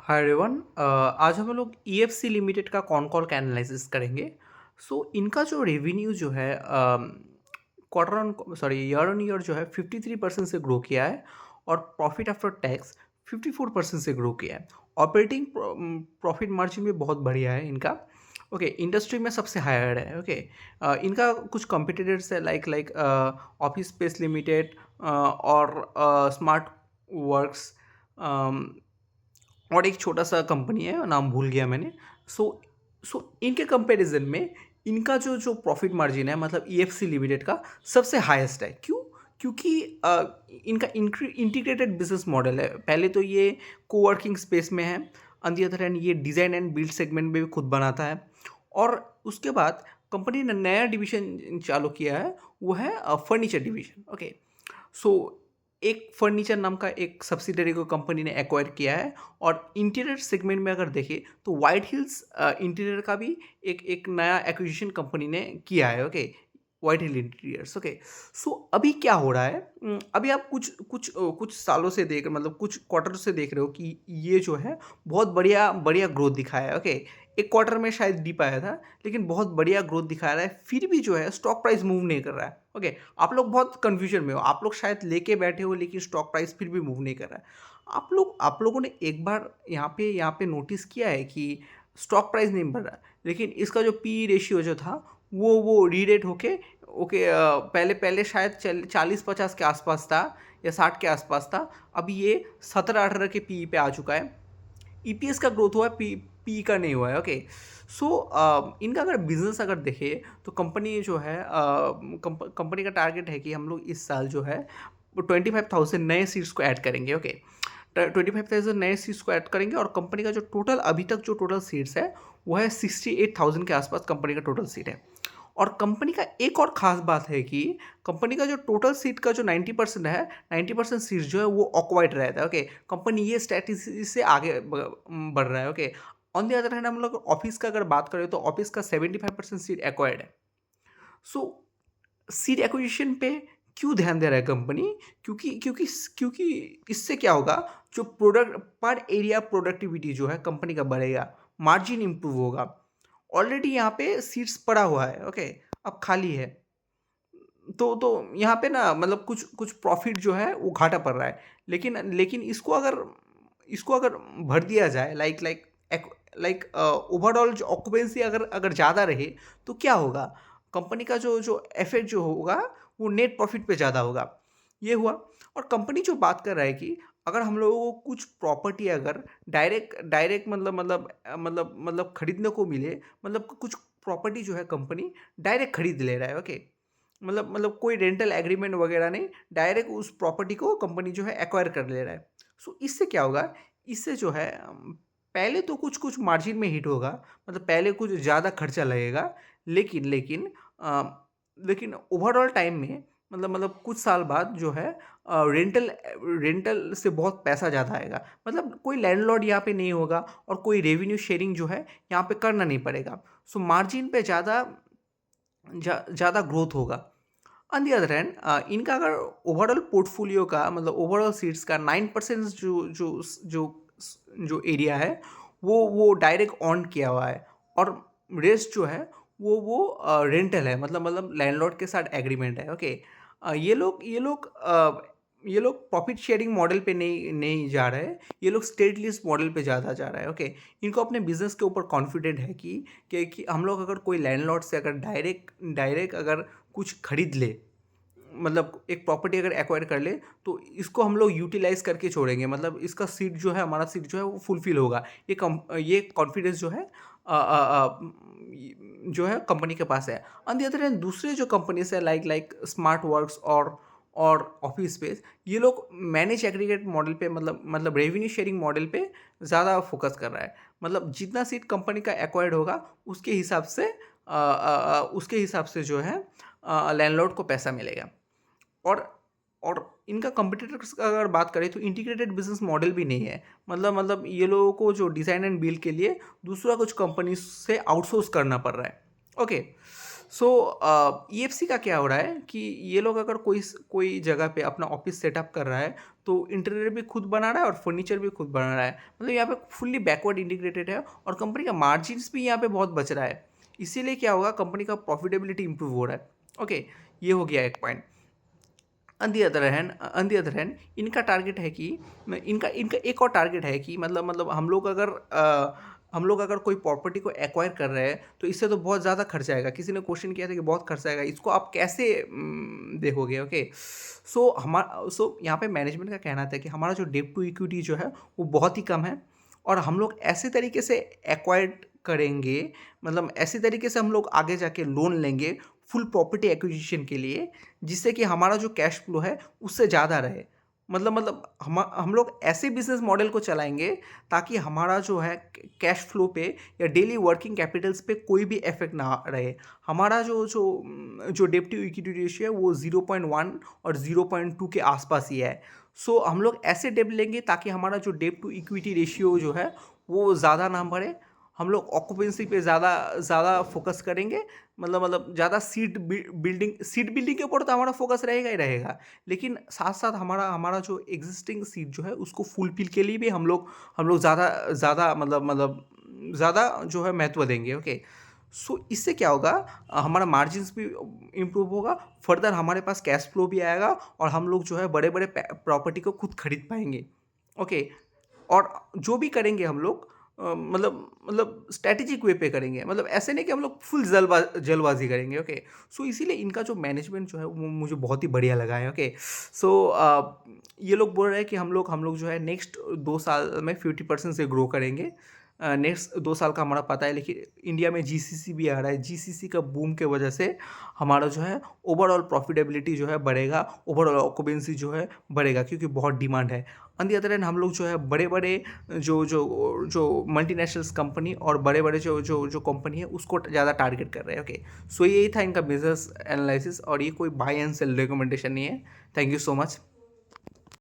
Hi everyone. आज हम लोग ईएफसी लिमिटेड का कॉन कॉल का एनालिसिस करेंगे। इनका जो रेवेन्यू जो है quarter on sorry year on year जो है 53% से ग्रो किया है और प्रॉफिट आफ्टर टैक्स 54% से ग्रो किया है। ऑपरेटिंग प्रॉफिट मार्जिन भी बहुत बढ़िया है इनका। ओके, इंडस्ट्री में सबसे हायर है। ओके, इनका कुछ कंपिटिटर्स है लाइक ऑफिस स्पेस लिमिटेड और स्मार्ट वर्क्स और एक छोटा सा कंपनी है, नाम भूल गया मैंने। सो इनके कंपैरिजन में इनका जो जो प्रॉफिट मार्जिन है मतलब ईएफसी लिमिटेड का सबसे हाईएस्ट है। क्यों? क्योंकि इनका इंटीग्रेटेड बिजनेस मॉडल है। पहले तो ये कोवर्किंग स्पेस में है, ऑन दी अदर हैंड ये डिज़ाइन एंड बिल्ड सेगमेंट में भी खुद बनाता है। और उसके बाद कंपनी ने नया डिवीजन चालू किया है, वो है फर्नीचर डिवीजन। ओके, सो एक फर्नीचर नाम का एक सब्सिडरी को कंपनी ने एक्वायर किया है। और इंटीरियर सेगमेंट में अगर देखें तो वाइट हिल्स इंटीरियर का भी एक एक नया एक्विजिशन कंपनी ने किया है। Okay, white hill interiors. Okay, so अभी क्या हो रहा है, अभी आप कुछ सालों से देख मतलब कुछ क्वार्टर से देख रहे हो कि ये जो है बहुत बढ़िया बढ़िया ग्रोथ दिखाया है। ओके, एक क्वार्टर में शायद डिप आया था लेकिन बहुत बढ़िया ग्रोथ दिखा रहा है, फिर भी जो है स्टॉक प्राइस मूव नहीं कर रहा है। ओके, आप लोग बहुत कन्फ्यूजन में हो, आप लोग शायद लेके बैठे हो लेकिन स्टॉक प्राइस फिर भी मूव नहीं कर रहा है। आप लोगों ने एक बार यहाँ पे नोटिस किया है कि स्टॉक प्राइस नहीं बढ़ रहा है लेकिन इसका जो पी रेशियो जो था वो रीरेट होके ओके, पहले पहले शायद 40-50 के आसपास था या 60 के आसपास था, अभी ये 17-18 के पी पे आ चुका है। ईपीएस का ग्रोथ हुआ है, पी का नहीं हुआ है। ओके, इनका अगर बिजनेस अगर देखें तो कंपनी जो है कंपनी का टारगेट है कि हम लोग इस साल जो है 25,000 नए सीट्स को ऐड करेंगे। ओके, 25,000 नए सीट्स को ऐड करेंगे और कंपनी का जो टोटल अभी तक जो टोटल सीट्स है वो है 68,000 के आसपास कंपनी का टोटल सीट है। और कंपनी का एक और ख़ास बात है कि कंपनी का जो टोटल सीट का जो 90% है, 90% सीट जो है वो ऑक्वाइड रहता है। ओके, कंपनी ये स्ट्रैटेजी से आगे बढ़ रहा है। Okay, on the other hand हम लोग ऑफिस का अगर बात करें तो ऑफिस का 75% सीट एक्वायर्ड है। सो सीट एक्विजिशन पे क्यों ध्यान दे रहा है कंपनी? क्योंकि क्योंकि क्योंकि इससे क्या होगा, जो प्रोडक्ट पर एरिया प्रोडक्टिविटी जो है कंपनी का बढ़ेगा, मार्जिन इंप्रूव होगा। ऑलरेडी यहाँ पे सीट्स पड़ा हुआ है। ओके, अब खाली है तो यहाँ पे ना मतलब कुछ कुछ प्रॉफिट जो है वो घाटा पड़ रहा है। लेकिन लेकिन इसको अगर भर दिया जाए लाइक लाइक लाइक ओवरऑल जो ऑक्यूपेंसी अगर अगर ज़्यादा रहे तो क्या होगा, कंपनी का जो जो इफेक्ट जो होगा वो नेट प्रॉफिट पे ज़्यादा होगा। ये हुआ। और कंपनी जो बात कर रहा है कि अगर हम लोगों को कुछ प्रॉपर्टी अगर डायरेक्ट डायरेक्ट मतलब खरीदने को मिले, मतलब कुछ प्रॉपर्टी जो है कंपनी डायरेक्ट खरीद ले रहा है। ओके, मतलब कोई रेंटल एग्रीमेंट वगैरह नहीं, डायरेक्ट उस प्रॉपर्टी को कंपनी जो है एक्वायर कर ले रहा है। इससे क्या होगा, इससे जो है पहले तो कुछ कुछ मार्जिन में हिट होगा, मतलब पहले कुछ ज़्यादा खर्चा लगेगा। लेकिन लेकिन लेकिन ओवरऑल टाइम में मतलब कुछ साल बाद जो है रेंटल रेंटल से बहुत पैसा ज़्यादा आएगा। मतलब कोई लैंडलॉर्ड यहाँ पे नहीं होगा और कोई रेवेन्यू शेयरिंग जो है यहाँ पे करना नहीं पड़ेगा। मार्जिन पे ज़्यादा ग्रोथ होगा। ऑन दी अदर हैंड इनका अगर ओवरऑल पोर्टफोलियो का मतलब ओवरऑल सीट्स का 9% जो जो एरिया है वो डायरेक्ट ऑन किया हुआ है। और रेस्ट जो है वो रेंटल है, मतलब लैंडलॉर्ड के साथ एग्रीमेंट है। ओके, ये लोग प्रॉफिट शेयरिंग मॉडल पे नहीं नहीं जा रहे हैं, ये लोग स्टेट लीज मॉडल पे ज़्यादा जा रहा है। ओके, इनको अपने बिजनेस के ऊपर कॉन्फिडेंट है कि हम लोग अगर कोई लैंडलॉर्ड से अगर डायरेक्ट डायरेक्ट अगर कुछ खरीद ले, मतलब एक प्रॉपर्टी अगर एक्वायर कर ले तो इसको हम लोग यूटिलाइज करके छोड़ेंगे, मतलब इसका सीट जो है हमारा सीट जो है वो फुलफिल होगा। ये कॉन्फिडेंस जो है जो है कंपनी के पास है। ऑन दी अदर हैंड दूसरे जो कंपनीज है लाइक लाइक स्मार्ट वर्क्स और ऑफिस स्पेस, ये लोग मैनेज एग्रीगेट मॉडल पे मतलब रेवेन्यू शेयरिंग मॉडल पे ज़्यादा फोकस कर रहा है। मतलब जितना सीट कंपनी का एक्वायर्ड होगा उसके हिसाब से जो है लैंडलॉर्ड को पैसा मिलेगा। और और इनका कंपटीटर्स का अगर बात करें तो इंटीग्रेटेड बिजनेस मॉडल भी नहीं है। मतलब ये लोगों को जो डिज़ाइन एंड बिल्ड के लिए दूसरा कुछ कंपनी से आउटसोर्स करना पड़ रहा है। ओके, ईएफसी का क्या हो रहा है कि ये लोग अगर कोई कोई जगह पे अपना ऑफिस सेटअप कर रहा है तो इंटीरियर भी खुद बना रहा है और फर्नीचर भी खुद बना रहा है, मतलब यहाँ पे फुल्ली बैकवर्ड इंटीग्रेटेड है और कंपनी का मार्जिन्स भी यहाँ पे बहुत बच रहा है। इसीलिए क्या होगा, कंपनी का प्रॉफिटेबिलिटी इंप्रूव हो रहा है। ओके, ये हो गया एक point. On the other hand इनका टारगेट है कि इनका इनका एक और टारगेट है कि मतलब हम लोग अगर कोई प्रॉपर्टी को एक्वायर कर रहे हैं तो इससे तो बहुत ज़्यादा खर्चा आएगा। किसी ने क्वेश्चन किया था कि बहुत खर्चा आएगा, इसको आप कैसे देखोगे? ओके, सो यहाँ पे मैनेजमेंट का कहना था कि हमारा जो डेट टू इक्विटी जो है वो बहुत ही कम है और हम लोग ऐसे तरीके से एक्वायर्ड करेंगे, मतलब ऐसे तरीके से हम लोग आगे जाके लोन लेंगे फुल प्रॉपर्टी एक्विजिशन के लिए, जिससे कि हमारा जो कैश फ्लो है उससे ज़्यादा रहे। मतलब हम लोग ऐसे बिजनेस मॉडल को चलाएंगे ताकि हमारा जो है कैश फ्लो पे या डेली वर्किंग कैपिटल्स पे कोई भी इफेक्ट ना रहे। हमारा जो डेब्ट टू इक्विटी रेशियो है वो 0.1 और 0.2 के आसपास ही है। सो हम लोग ऐसे डेब्ट लेंगे ताकि हमारा जो डेब्ट टू इक्विटी रेशियो जो है वो ज़्यादा ना बढ़े। हम लोग ऑक्यूपेंसी पे ज़्यादा ज़्यादा फोकस करेंगे, मतलब ज़्यादा सीट बिल्डिंग के ऊपर तो हमारा फोकस रहेगा ही रहेगा, लेकिन साथ साथ हमारा हमारा जो एग्जिस्टिंग सीट जो है उसको फुलफिल के लिए भी हम लोग ज़्यादा ज़्यादा मतलब ज़्यादा जो है महत्व देंगे। ओके, सो इससे क्या होगा, हमारा मार्जिन्स भी इम्प्रूव होगा, फर्दर हमारे पास कैश फ्लो भी आएगा और हम लोग जो है बड़े बड़े प्रॉपर्टी को खुद खरीद पाएंगे। ओके, और जो भी करेंगे हम लोग मतलब स्ट्रैटेजिक वे पे करेंगे, मतलब ऐसे नहीं कि हम लोग फुल जल्दबाजी करेंगे। ओके, सो इसीलिए इनका जो मैनेजमेंट जो है वो मुझे बहुत ही बढ़िया लगा है। ओके, सो ये लोग बोल रहे हैं कि हम लोग जो है नेक्स्ट 2 साल में 50% से ग्रो करेंगे। नेक्स्ट 2 साल का हमारा पता है, लेकिन इंडिया में जीसीसी भी आ रहा है। जीसीसी का बूम के वजह से हमारा जो है ओवरऑल प्रॉफिटेबिलिटी जो है बढ़ेगा, ओवरऑल ऑक्यूपेंसी जो है बढ़ेगा, क्योंकि बहुत डिमांड है। ऑन दी अदर हैंड हम लोग जो है बड़े बड़े जो जो जो मल्टीनेशनल्स कंपनी और बड़े बड़े जो जो जो कंपनी है उसको ज़्यादा टारगेट कर रहे हैं। ओके, सो यही था इनका बिजनेस एनालिसिस और ये कोई बाय एंड सेल रिकमेंडेशन नहीं है। Thank you so much.